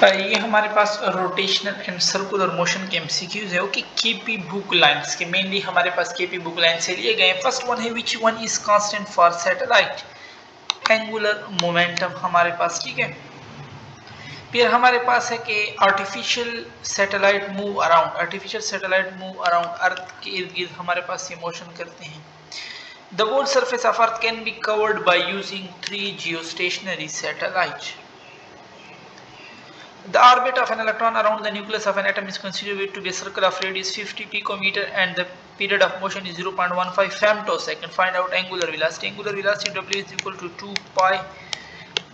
ये हमारे पास rotational and circular motion के एमसीक्यूज है कि केपी बुक लाइंस के मेनली हमारे पास केपी बुक लाइन से लिए गए। फर्स्ट वन है which one is constant for satellite angular momentum हमारे पास, ठीक है। फिर हमारे पास है कि आर्टिफिशियल सैटेलाइट मूव अराउंड अर्थ के इर्द गिर्द हमारे पास ये मोशन करते हैं। The whole surface of earth can be covered by using 3 geostationary satellites. The orbit of an electron around the nucleus of an atom is considered to be a circle of radius 50 picometer and the period of motion is 0.15 femtosecond. Find out angular velocity. Angular velocity W is equal to 2 pi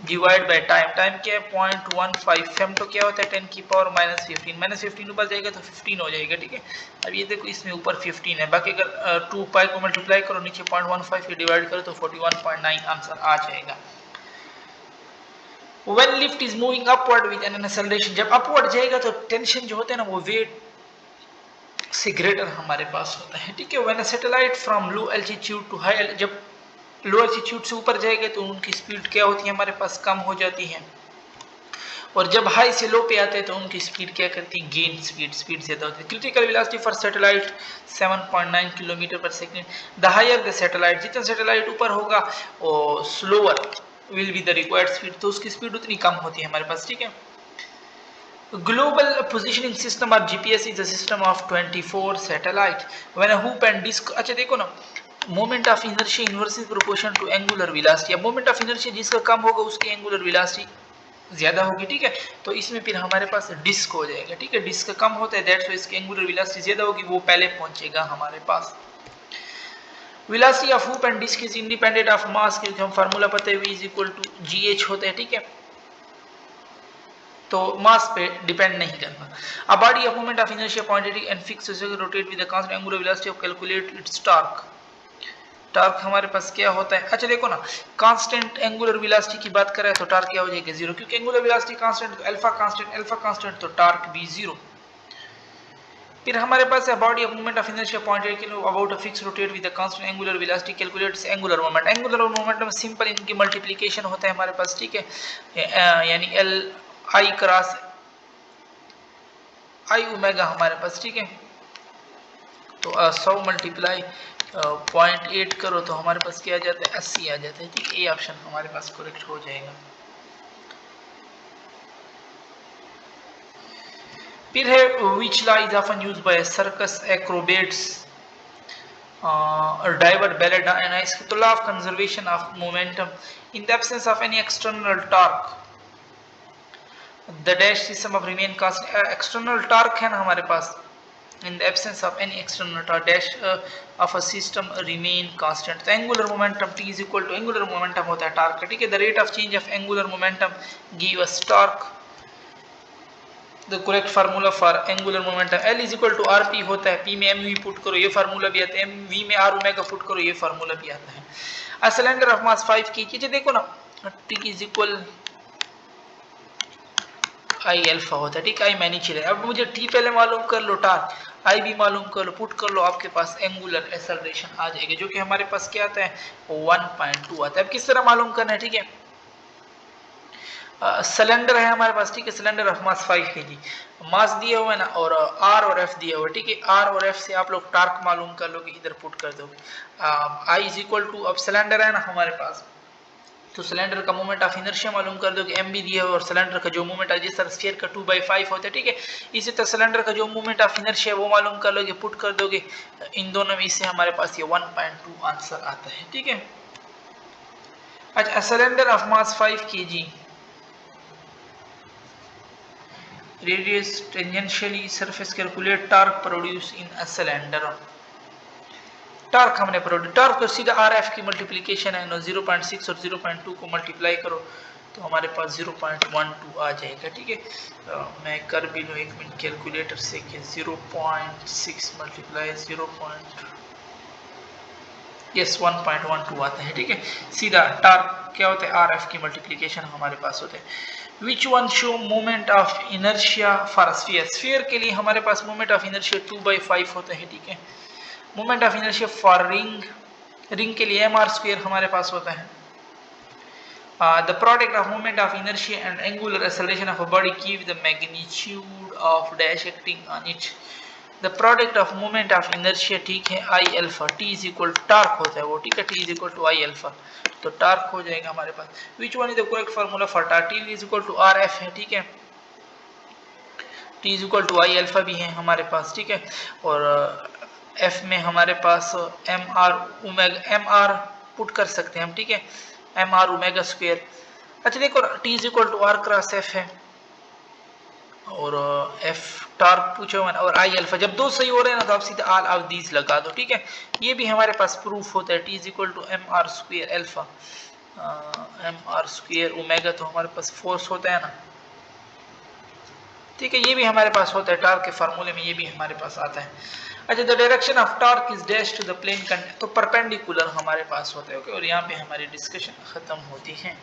divided by time. Time क्या है 0.15 femto क्या होता है 10 की power -15 ऊपर जाएगा तो 15 हो जाएगा, ठीक है। अब ये देखो इसमें ऊपर 15 है, बाकी अगर 2 पाई को मल्टीप्लाई करो नीचे 0.15 डिवाइड करो तो 41.9 आंसर आ जाएगा। When lift is moving upward with an acceleration, जब अपवर्ड जाएगा तो टेंशन जो होता है ना वो वेट से ग्रेटर हमारे पास होता है, ठीक है। When a satellite from low altitude to high, जब लो एल्टीट्यूड से ऊपर जाएगा तो उनकी स्पीड क्या होती है हमारे पास कम हो जाती है, और जब हाई से लो पे आते हैं तो उनकी स्पीड क्या करती है गेन स्पीड ज्यादा होती है। Critical velocity for satellite 7.9 kilometre per second. The higher the satellite, जितना सैटेलाइट ऊपर होगा और slower will be the required speed, तो उसकी स्पीड उतनी कम होती है हमारे पास, ठीक है। ग्लोबल पोजिशनिंग सिस्टम और GPS is a system of 24 satellite when a hoop and disc. अच्छा देखो ना, moment of inertia inversely proportional to angular velocity. अब मोमेंट ऑफ इनर्शिया जिसका कम होगा उसकी एंगुलर वेलोसिटी ज्यादा होगी, ठीक है। तो इसमें फिर हमारे पास डिस्क हो जाएगा, ठीक है। डिस्क कम होता है दैट्स व्हाई इसकी एंगुलर वेलोसिटी ज्यादा होगी, वो पहले पहुंचेगा हमारे पास। Velocity of hoop and disc is independent of mass, क्योंकि हम फार्मूला पता है v is equal to gh होता है, ठीक है। तो मास पे डिपेंड नहीं करना। A body of moment of inertia pointed and fix rotate with the constant angular velocity of calculate its torque. Torque हमारे पास क्या होता है, अच्छा देखो ना, कांस्टेंट एंगुलर वेलोसिटी की बात करें तो टॉर्क क्या हो जाएगा 0, क्योंकि एंगुलर वेलोसिटी कांस्टेंट तो अल्फा कांस्टेंट तो टॉर्क भी 0। फिर हमारे पास है body of moment of inertia pointed kilo about a fix rotate with the constant angular velocity calculates angular moment. Angular moment में सिंपल इनकी मल्टीप्लिकेशन होता है हमारे पास, ठीक है, यानी L I cross I omega हमारे पास, ठीक है। तो 100 मल्टीप्लाई 0.8 करो तो हमारे पास क्या आ जाता है 80 आ जाता है, ठीक है। ये ऑप्शन हमारे पास करेक्ट हो जाएगा। फिर है which law is often used by circus acrobats or diver ballet dancers to law of conservation of momentum in the absence of any external torque the dash system of remain constant। external torque है ना हमारे पास, in the absence of any external torque dash of a system remain constant। तो angular momentum T is equal to angular momentum होता है torque, ठीक है। the rate of change of angular momentum give us torque। The correct formula for angular momentum L is equal to RP होता है, P में mv put करो ये formula भी आता है, mv में r ओमेगा पुट करो ये फार्मूला भी आता है। A cylinder of mass 5 kg, देखो ना T is equal I alpha होता है, ठीक है। I मैग्नीट्यूड है। अब मुझे T पहले मालूम कर लो, टॉर्क I भी मालूम कर लो, पुट कर लो, आपके पास एंगुलर एक्सेलरेशन आ जाएगा, जो कि हमारे पास क्या आता है 1.2 आता है। अब किस तरह मालूम करना है, ठीक है। सिलेंडर है हमारे पास, ठीक है। सिलेंडर ऑफ मास 5 kg, मास दिया हुआ है ना, और आर और एफ दिया हुआ है, ठीक है। आर और एफ से आप लोग टार्क मालूम कर लोगे, इधर पुट कर दोगे। आई इज इक्वल टू, अब सिलेंडर है ना हमारे पास, तो सिलेंडर का मोमेंट ऑफ इनर्शिया मालूम कर दोगे, एम भी दिया हुआ, और सिलेंडर का जो मोमेंट है जिस तरह स्फीयर का 2/5 होता है, ठीक है। इसी तरह सिलेंडर का जो मोमेंट ऑफ इनर्शिया वो मालूम कर लोगे, पुट कर दोगे, इन दोनों में इससे हमारे पास ये 1.2 आंसर आता है, ठीक है। अच्छा, cylinder of mass 5 kg radius tangentially surface calculate torque produce in a cylinder। Torque हमने प्रोड्यूस, टॉर्क तो सीधा आर एफ की मल्टीप्लिकेशन है ना, 0.6 और 0.2 को मल्टीप्लाई करो तो हमारे पास 0.12 आ जाएगा, ठीक है। मैं कर भी लूँ 1 मिनट कैलकुलेटर से कि 0.6 मल्टीप्लाई 1.12 आता है, ठीक है। सीधा टॉर्क क्या होता है आर एफ की मल्टीप्लिकेशन हमारे पास होता है। Which one show moment of inertia for a sphere? Sphere के लिए हमारे पास मोमेंट ऑफ इनर्शिया 2/5 होता है, ठीक है। Moment of inertia for ring, ring के लिए mr स्क्वायर हमारे पास होता है The product of moment of inertia and angular acceleration of a body give the magnitude of dash acting on it. The product of moment of inertia, ठीक है, I alpha, T is equal torque होता है वो, ठीक है, T is equal to I alpha, तो torque हो जाएगा हमारे पास. Which one is the correct formula for torque? T is equal to R F है, ठीक है, T is equal to I alpha भी है हमारे पास, ठीक है, और F में हमारे पास M R omega, M R put कर सकते हैं हम, ठीक है, एम आर ओमेगा स्क्वायर. अच्छा देखो, T is equal to R cross F है और एफ टार्क पूछा हुआ है और आई अल्फा. जब दो सही हो रहे हैं ना तो आप सीधे ऑल ऑफ दीज लगा दो, ठीक है. ये भी हमारे पास प्रूफ होता है. T is equal to M R square alpha, M R square omega, तो हमारे पास फोर्स होता है ना, ठीक है, ये भी हमारे पास होता है टार्क के फार्मूले में, ये भी हमारे पास आता है. अच्छा, the direction of torque is dash to the plane, तो परपेंडिकुलर हमारे पास होता है. ओके, और यहाँ पे हमारी डिस्कशन खत्म होती है.